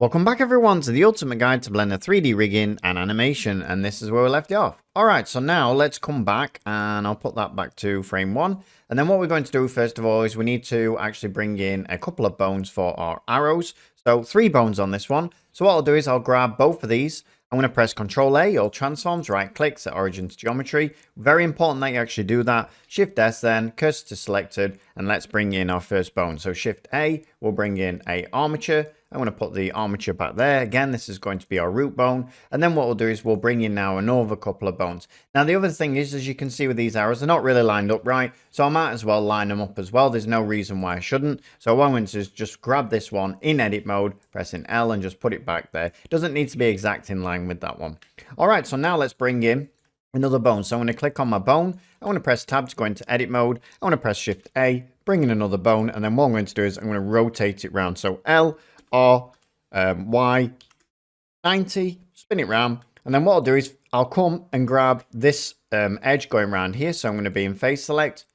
Welcome back everyone to the ultimate guide to Blender 3D rigging and animation, and this is where we left it off. Alright, so now let's come back and I'll put that back to frame 1. And then what we're going to do first of all is we need to actually bring in a couple of bones for our arrows. So 3 bones on this one. So what I'll do is I'll grab both of these. I'm going to press Ctrl A, all transforms, right click, set origin to geometry. Very important that you actually do that. Shift S then, cursor to selected, and let's bring in our first bone. So Shift A will bring in a armature. I'm going to put the armature back there. Again, this is going to be our root bone. And then what we'll do is we'll bring in now another couple of bones. Now, the other thing is, as you can see with these arrows, they're not really lined up right. So I might as well line them up as well. There's no reason why I shouldn't. So what I'm going to do is just grab this one in edit mode, pressing L and just put it back there. It doesn't need to be exact in line with that one. All right, so now let's bring in another bone. So I'm going to click on my bone. I want to press tab to go into edit mode. I want to press Shift A, bring in another bone. And then what I'm going to do is I'm going to rotate it round. So L, R, Y, 90, spin it round. And then what I'll do is I'll come and grab this edge going around here. So I'm going to be in face select,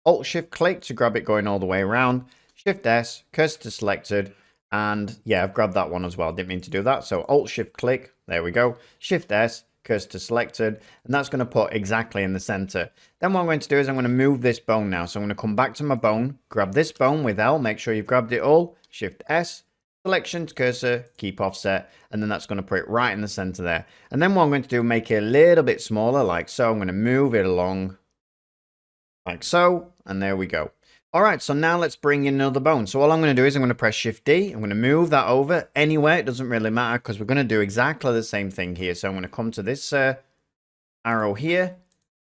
Alt Shift click to grab it going all the way around, Shift S, cursor to selected. And yeah, I've grabbed that one as well. Didn't mean to do that. So Alt Shift click, there we go. Shift S, cursor to selected, and that's going to put exactly in the center. Then what I'm going to do is I'm going to move this bone now. So I'm going to come back to my bone, grab this bone with L, make sure you've grabbed it all, Shift S, selection to cursor, keep offset, and then that's going to put it right in the center there. And then what I'm going to do, make it a little bit smaller like so. I'm going to move it along like so, and there we go. All right, so now let's bring in another bone. So all I'm going to do is I'm going to press Shift D. I'm going to move that over anywhere. It doesn't really matter because we're going to do exactly the same thing here. So I'm going to come to this arrow here,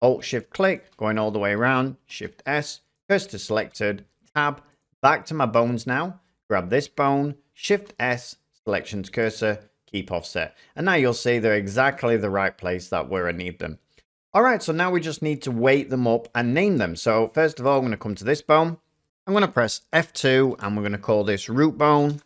Alt Shift click, going all the way around, Shift S, cursor to selected, tab, back to my bones now. Grab this bone, Shift S, selection to cursor, keep offset. And now you'll see they're exactly the right place that where I need them. All right, so now we just need to weight them up and name them. So first of all, I'm going to come to this bone. I'm going to press F2 and we're going to call this root bone.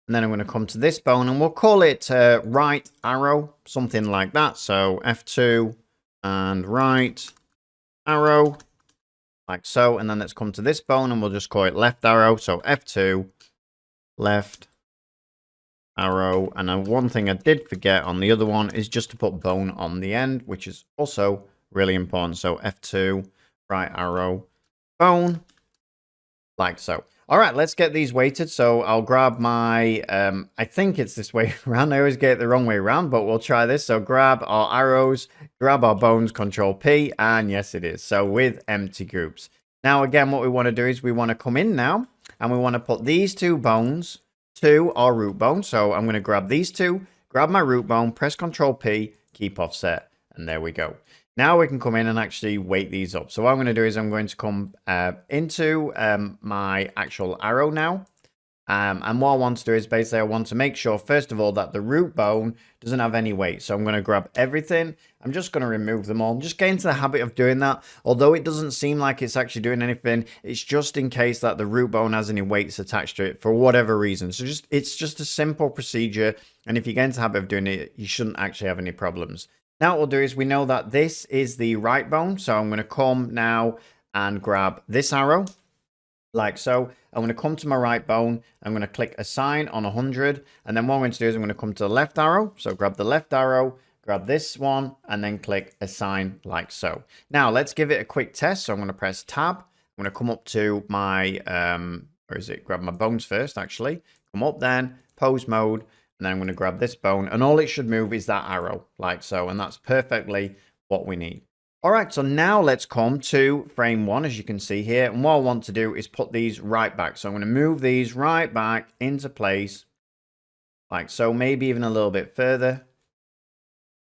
And then I'm going to come to this bone and we'll call it right arrow, something like that. So F2 and right arrow. Like so, and then let's come to this bone and we'll just call it left arrow. So F2, left arrow. And one thing I did forget on the other one is just to put bone on the end, which is also really important. So F2, right arrow, bone, like so. All right, let's get these weighted. So I'll grab my, I think it's this way around. I always get it the wrong way around, but we'll try this. So grab our arrows, grab our bones, Control P, and yes, it is. So with empty groups. Now, again, what we want to do is we want to come in now, and we want to put these 2 bones to our root bone. So I'm going to grab these 2, grab my root bone, press Control P, keep offset, and there we go. Now we can come in and actually weight these up. So what I'm going to do is I'm going to come into my actual arrow now. And what I want to do is basically I want to make sure, first of all, that the root bone doesn't have any weight. So I'm going to grab everything. I'm just going to remove them all. Just get into the habit of doing that. Although it doesn't seem like it's actually doing anything, it's just in case that the root bone has any weights attached to it for whatever reason. So it's just a simple procedure. And if you get into the habit of doing it, you shouldn't actually have any problems. Now what we'll do is we know that this is the right bone. So I'm going to come now and grab this arrow like so. I'm going to come to my right bone. I'm going to click assign on 100. And then what I'm going to do is I'm going to come to the left arrow. So grab the left arrow, grab this one, and then click assign like so. Now let's give it a quick test. So I'm going to press tab. I'm going to come up to my, where is it? Grab my bones first, actually. Come up then, pose mode. And then I'm going to grab this bone, and all it should move is that arrow, like so. And that's perfectly what we need. All right, so now let's come to frame 1, as you can see here. And what I want to do is put these right back. So I'm going to move these right back into place, like so. Maybe even a little bit further.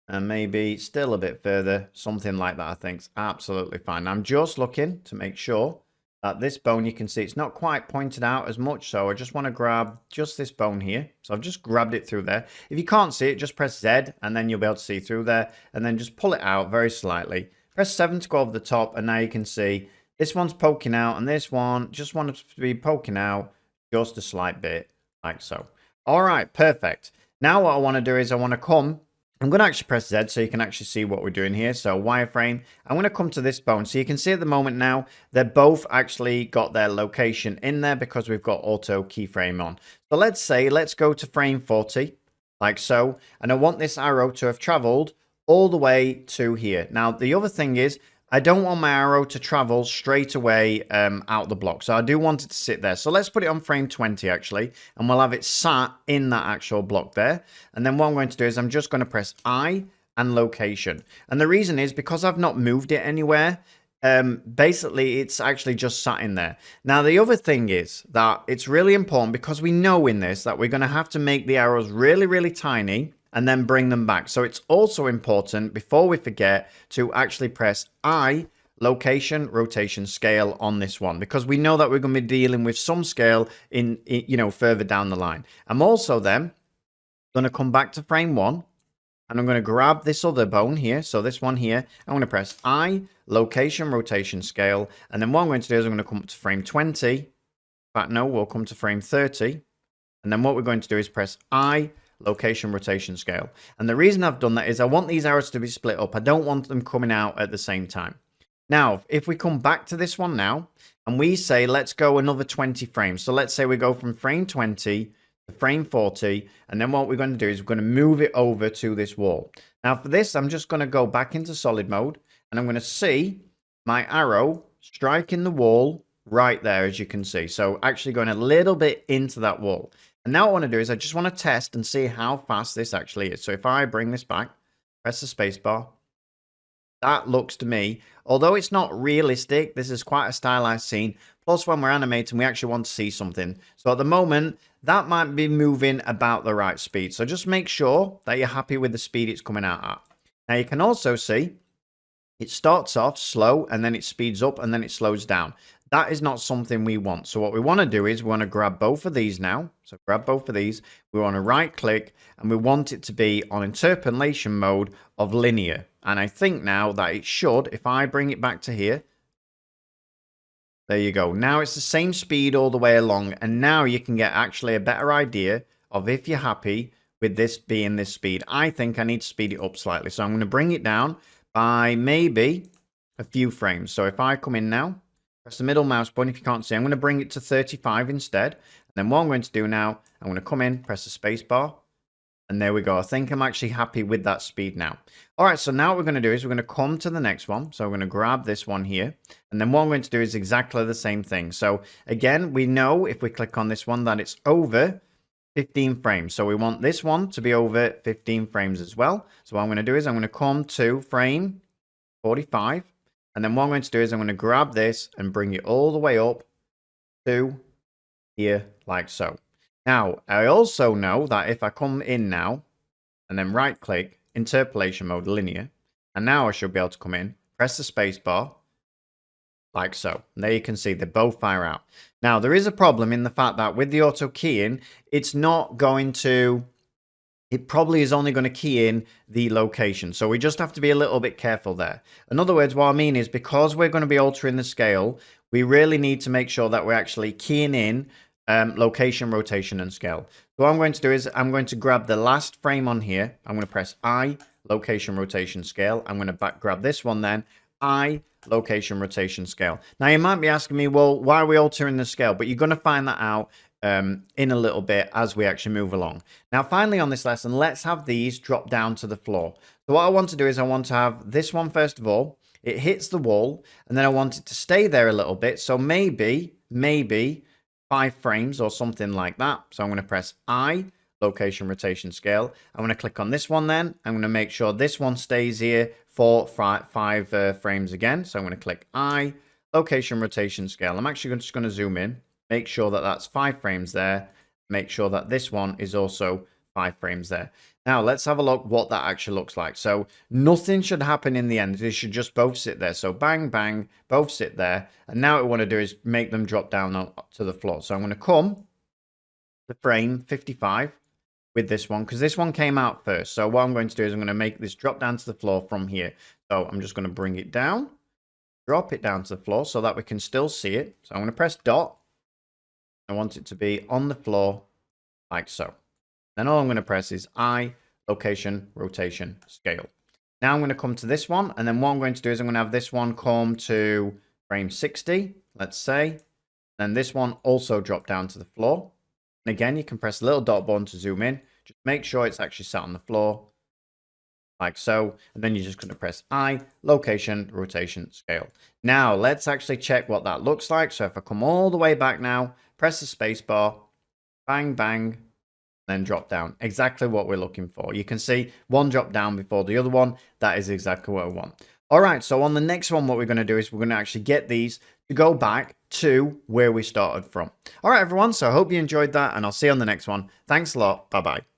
And maybe still a bit further. Something like that, I think, is absolutely fine. I'm just looking to make sure that this bone, you can see it's not quite pointed out as much, so I just want to grab just this bone here. So I've just grabbed it through there. If you can't see it, just press Z and then you'll be able to see through there, and then just pull it out very slightly. Press 7 to go over the top, and now you can see this one's poking out and this one just wants to be poking out just a slight bit like so. All right, perfect. Now what I want to do is I want to come I'm going to actually press Z so you can actually see what we're doing here. So wireframe, I'm going to come to this bone. So you can see at the moment now, they're both actually got their location in there because we've got auto keyframe on. So let's go to frame 40, like so. And I want this arrow to have traveled all the way to here. Now, the other thing is, I don't want my arrow to travel straight away out the block. So I do want it to sit there. So let's put it on frame 20 actually. And we'll have it sat in that actual block there. And then what I'm going to do is I'm just going to press I and location. And the reason is because I've not moved it anywhere. Basically, it's actually just sat in there. Now, the other thing is that it's really important because we know in this that we're going to have to make the arrows really, really tiny and then bring them back. So it's also important, before we forget, to actually press I, location, rotation, scale on this one, because we know that we're going to be dealing with some scale in further down the line. I'm also then going to come back to frame 1, and I'm going to grab this other bone here. So this one here, I'm going to press I, location, rotation, scale. And then what I'm going to do is I'm going to come up to frame 20. In fact, no, we'll come to frame 30. And then what we're going to do is press I, location, rotation, scale. And the reason I've done that is I want these arrows to be split up. I don't want them coming out at the same time. Now, if we come back to this one now, and we say, let's go another 20 frames. So let's say we go from frame 20 to frame 40. And then what we're going to do is we're going to move it over to this wall. Now for this, I'm just going to go back into solid mode. And I'm going to see my arrow striking the wall right there, as you can see. So actually going a little bit into that wall. And now what I want to do is I just want to test and see how fast this actually is. So if I bring this back, press the space bar, that looks to me, although it's not realistic, this is quite a stylized scene. Plus when we're animating, we actually want to see something. So at the moment, that might be moving about the right speed. So just make sure that you're happy with the speed it's coming out at. Now you can also see it starts off slow and then it speeds up and then it slows down. That is not something we want. So what we want to do is we want to grab both of these now. So grab both of these. We want to right click and we want it to be on interpolation mode of linear. And I think now that it should, if I bring it back to here, there you go. Now it's the same speed all the way along. And now you can get actually a better idea of if you're happy with this being this speed. I think I need to speed it up slightly. So I'm going to bring it down by maybe a few frames. So if I come in now, press the middle mouse button. If you can't see, I'm going to bring it to 35 instead. And then what I'm going to do now, I'm going to come in, press the space bar. And there we go. I think I'm actually happy with that speed now. All right, so now what we're going to do is we're going to come to the next one. So we're going to grab this one here. And then what I'm going to do is exactly the same thing. So again, we know if we click on this one that it's over 15 frames. So we want this one to be over 15 frames as well. So what I'm going to do is I'm going to come to frame 45. And then what I'm going to do is I'm going to grab this and bring it all the way up to here like so. Now, I also know that if I come in now and then right click, interpolation mode linear, and now I should be able to come in, press the space bar like so. And there you can see they both fire out. Now, there is a problem in the fact that with the auto keying, it's not going to, it probably is only going to key in the location. So we just have to be a little bit careful there. In other words, what I mean is because we're going to be altering the scale, we really need to make sure that we're actually keying in location, rotation, and scale. So what I'm going to do is I'm going to grab the last frame on here. I'm going to press I, location, rotation, scale. I'm going to grab this one then, I, location, rotation, scale. Now you might be asking me, well, why are we altering the scale? But you're going to find that out in a little bit as we actually move along. Now, finally on this lesson, let's have these drop down to the floor. So what I want to do is I want to have this one first of all. It hits the wall, and then I want it to stay there a little bit. So maybe 5 frames or something like that. So I'm going to press I, location, rotation, scale. I'm going to click on this one then. I'm going to make sure this one stays here for 5 frames again. So I'm going to click I, location, rotation, scale. I'm actually just going to zoom in, make sure that that's 5 frames there. Make sure that this one is also 5 frames there. Now let's have a look what that actually looks like. So nothing should happen in the end. They should just both sit there. So bang, bang, both sit there. And now what we want to do is make them drop down to the floor. So I'm going to come to frame 55 with this one because this one came out first. So what I'm going to do is I'm going to make this drop down to the floor from here. So I'm just going to bring it down, drop it down to the floor so that we can still see it. So I'm going to press dot. I want it to be on the floor like so. Then all I'm going to press is I, location, rotation, scale. Now I'm going to come to this one, and then what I'm going to do is I'm going to have this one come to frame 60, let's say. Then this one also drop down to the floor. And again, you can press the little dot button to zoom in. Just make sure it's actually sat on the floor, like so. And then you're just going to press I, location, rotation, scale. Now, let's actually check what that looks like. So if I come all the way back now, press the space bar, bang, bang, then drop down. Exactly what we're looking for. You can see one drop down before the other one. That is exactly what I want. All right, so on the next one, what we're going to do is we're going to actually get these to go back to where we started from. All right, everyone, so I hope you enjoyed that, and I'll see you on the next one. Thanks a lot. Bye-bye.